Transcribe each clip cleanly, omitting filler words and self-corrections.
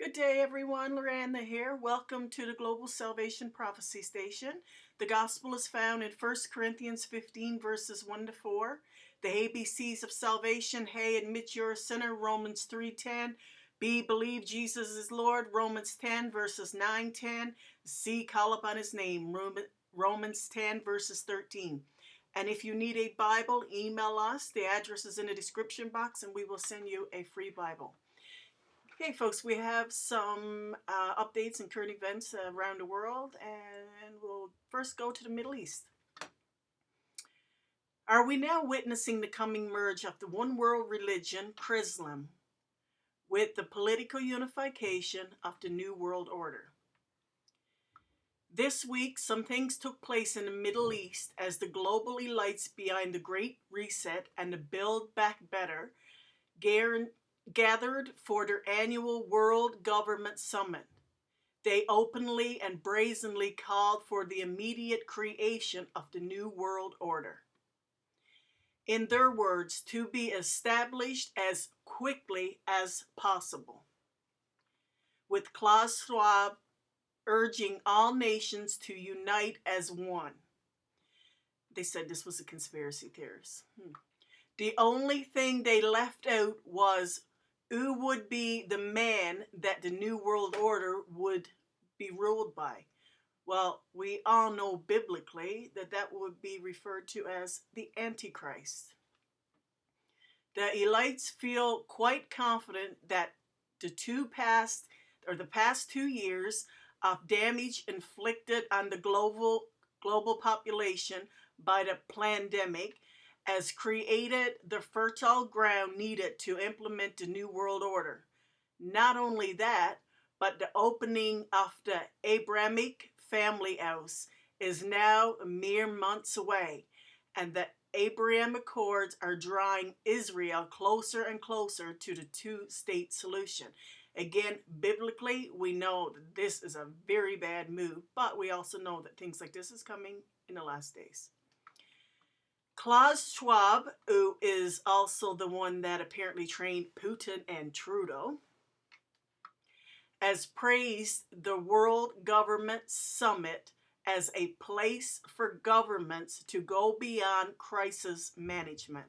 Good day, everyone. Lorranda here. Welcome to the Global Salvation Prophecy Station. The gospel is found in 1 Corinthians 15, verses 1 to 4. The ABCs of salvation: hey, admit you're a sinner, Romans 3:10. B, believe Jesus is Lord, Romans 10, verses 9-10. C, call upon his name, Romans 10, verses 13. And if you need a Bible, email us. The address is in the description box, and we will send you a free Bible. Okay, folks, we have some updates and current events around the world, and we'll first go to the Middle East. Are we now witnessing the coming merge of the one world religion, Chrislam, with the political unification of the New World Order? This week, some things took place in the Middle East as the global elites behind the Great Reset and the Build Back Better gathered for their annual World Government Summit. They openly and brazenly called for the immediate creation of the New World Order. In their words, to be established as quickly as possible, with Klaus Schwab urging all nations to unite as one. They said this was a conspiracy theorist. The only thing they left out was who would be the man that the New World Order would be ruled by. Well, we all know biblically that would be referred to as the Antichrist. The elites feel quite confident that the past 2 years of damage inflicted on the global population by the pandemic has created the fertile ground needed to implement the New World Order. Not only that, but the opening of the Abrahamic family house is now mere months away, and the Abraham Accords are drawing Israel closer and closer to the two-state solution. Again, biblically, we know that this is a very bad move, but we also know that things like this is coming in the last days. Klaus Schwab, who is also the one that apparently trained Putin and Trudeau, has praised the World Government Summit as a place for governments to go beyond crisis management,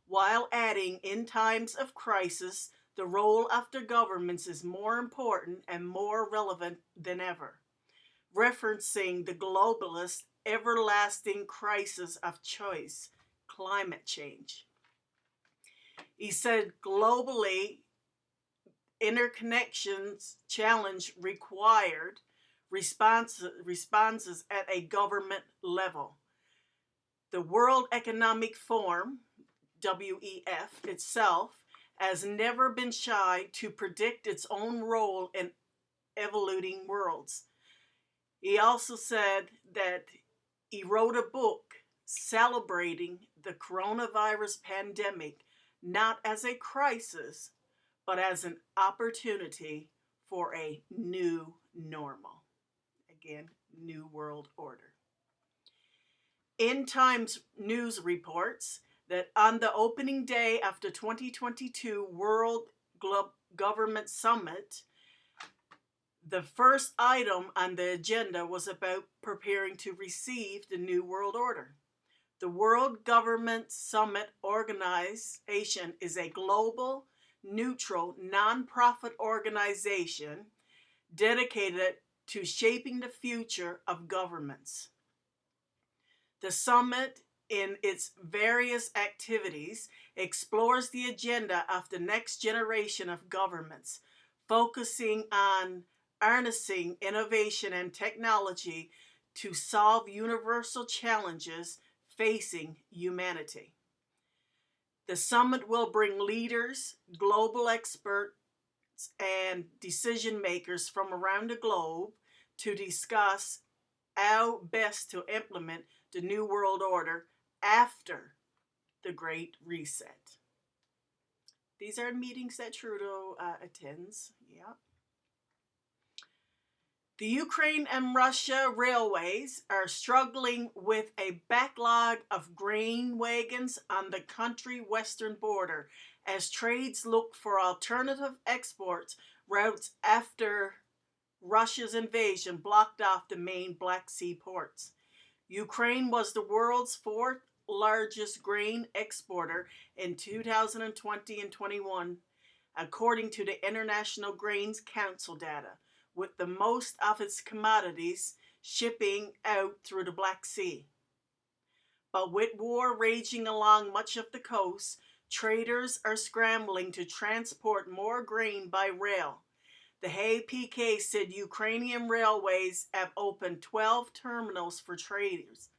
while adding, in times of crisis, the role of the governments is more important and more relevant than ever, referencing the globalist everlasting crisis of choice, climate change. He said globally, interconnections challenge required responses at a government level. The World Economic Forum, WEF, itself has never been shy to predict its own role in evolving worlds. He also said that he wrote a book celebrating the coronavirus pandemic not as a crisis, but as an opportunity for a new normal. Again, New World Order. End Times News reports that on the opening day of the 2022 World Government Summit, the first item on the agenda was about preparing to receive the New World Order. The World Government Summit organization is a global, neutral, non-profit organization dedicated to shaping the future of governments. The summit, in its various activities, explores the agenda of the next generation of governments, focusing on harnessing innovation and technology to solve universal challenges facing humanity. The summit will bring leaders, global experts, and decision makers from around the globe to discuss how best to implement the New World Order after the Great Reset. These are meetings that Trudeau attends. Yeah. The Ukraine and Russia railways are struggling with a backlog of grain wagons on the country's western border as trades look for alternative export routes after Russia's invasion blocked off the main Black Sea ports. Ukraine was the world's fourth largest grain exporter in 2020 and 21, according to the International Grains Council data, with the most of its commodities shipping out through the Black Sea. But with war raging along much of the coast, traders are scrambling to transport more grain by rail. The Hay PK said Ukrainian railways have opened 12 terminals for traders,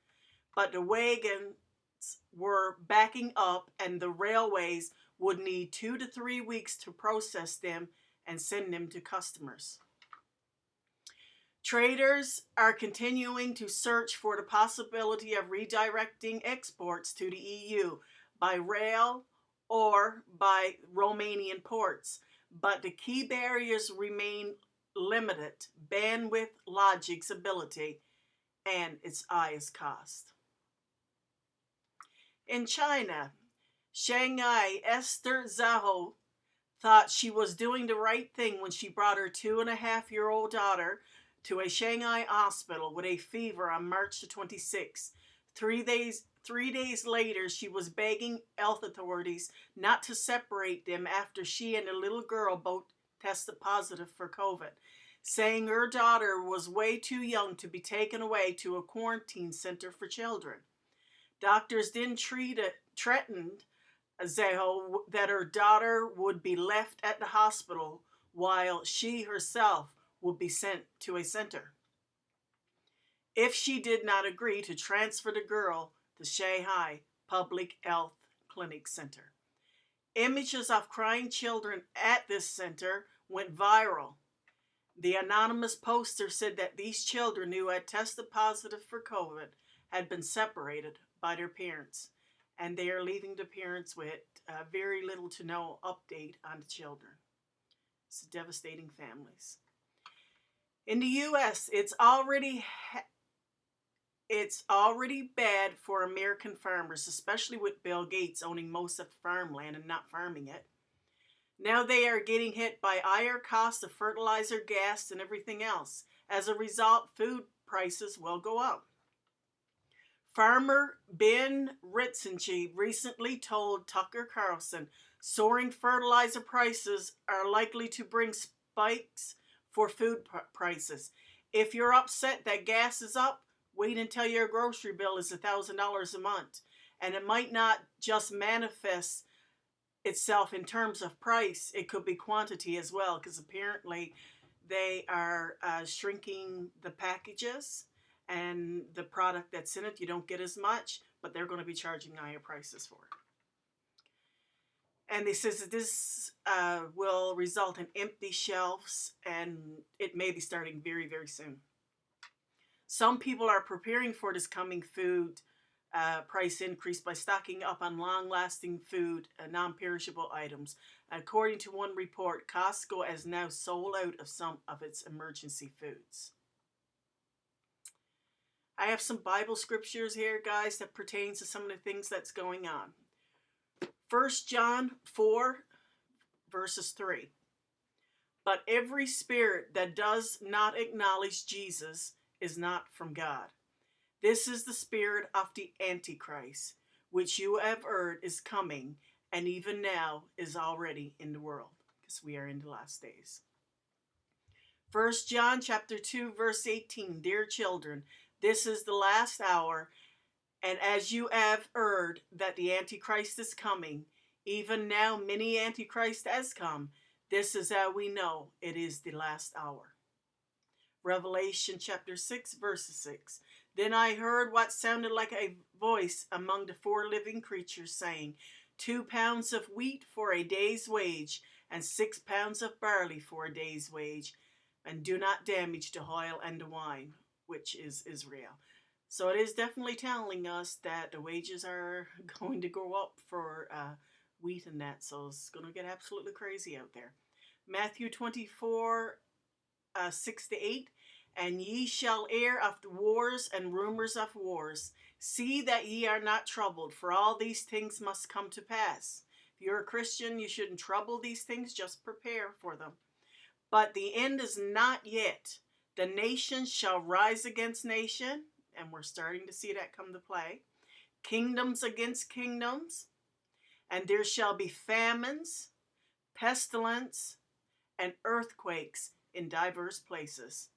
but the wagons were backing up and the railways would need 2 to 3 weeks to process them and send them to customers. Traders are continuing to search for the possibility of redirecting exports to the EU by rail or by Romanian ports, but the key barriers remain limited bandwidth, logistics ability, and its highest cost. In China, Shanghai Esther Zhao thought she was doing the right thing when she brought her 2.5-year-old daughter to a Shanghai hospital with a fever on March the 26th. 3 days later, she was begging health authorities not to separate them after she and a little girl both tested positive for COVID, saying her daughter was way too young to be taken away to a quarantine center for children. Doctors then threatened Zhao that her daughter would be left at the hospital while she herself would be sent to a center if she did not agree to transfer the girl to Shanghai Public Health Clinic Center. Images of crying children at this center went viral. The anonymous poster said that these children who had tested positive for COVID had been separated by their parents, and they are leaving the parents with very little to no update on the children. It's devastating families. In the U.S., it's already bad for American farmers, especially with Bill Gates owning most of the farmland and not farming it. Now they are getting hit by higher costs of fertilizer, gas, and everything else. As a result, food prices will go up. Farmer Ben Ritzenchi recently told Tucker Carlson soaring fertilizer prices are likely to bring spikes for food prices. If you're upset that gas is up, wait until your grocery bill is $1,000 a month. And it might not just manifest itself in terms of price, it could be quantity as well, because apparently they are shrinking the packages and the product that's in it. You don't get as much, but they're going to be charging higher prices for it. And they says that this will result in empty shelves, and it may be starting very, very soon. Some people are preparing for this coming food price increase by stocking up on long-lasting food and non-perishable items. According to one report, Costco has now sold out of some of its emergency foods. I have some Bible scriptures here, guys, that pertains to some of the things that's going on. 1 John 4, verses 3. But every spirit that does not acknowledge Jesus is not from God. This is the spirit of the Antichrist, which you have heard is coming, and even now is already in the world, because we are in the last days. 1 John chapter 2, verse 18. Dear children, this is the last hour, and as you have heard that the Antichrist is coming, even now many Antichrist has come. This is how we know it is the last hour. Revelation chapter 6, verse 6. Then I heard what sounded like a voice among the 4 living creatures saying, 2 pounds of wheat for a day's wage, and 6 pounds of barley for a day's wage, and do not damage the oil and the wine, which is Israel. So it is definitely telling us that the wages are going to go up for wheat and that. So it's going to get absolutely crazy out there. Matthew 24, 6-8. And ye shall hear of the wars and rumors of wars. See that ye are not troubled, for all these things must come to pass. you're a Christian, you shouldn't trouble these things, just prepare for them. But the end is not yet. The nation shall rise against nation, and we're starting to see that come to play. Kingdoms against kingdoms, and there shall be famines, pestilence, and earthquakes in diverse places.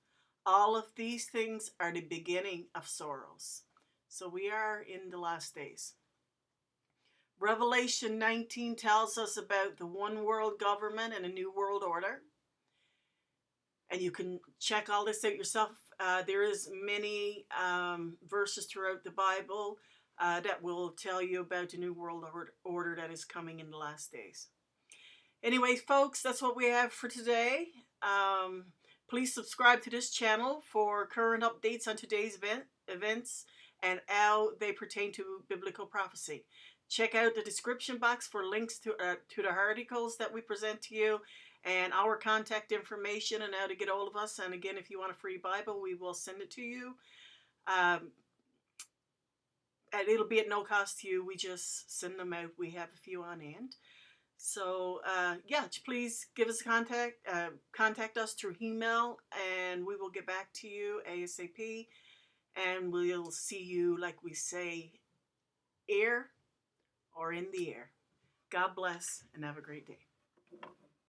All of these things are the beginning of sorrows. So we are in the last days. Revelation 19 tells us about the one world government and a new world order. And you can check all this out yourself. There is many verses throughout the Bible that will tell you about the new world order that is coming in the last days. Anyway, folks, that's what we have for today. Please subscribe to this channel for current updates on today's events and how they pertain to biblical prophecy. Check out the description box for links to the articles that we present to you and our contact information and how to get hold of us. And again, if you want a free Bible, we will send it to you. And it'll be at no cost to you. We just send them out. We have a few on hand. So, yeah, please give us a contact us through email, and we will get back to you ASAP. And we'll see you, like we say, air or in the air. God bless, and have a great day.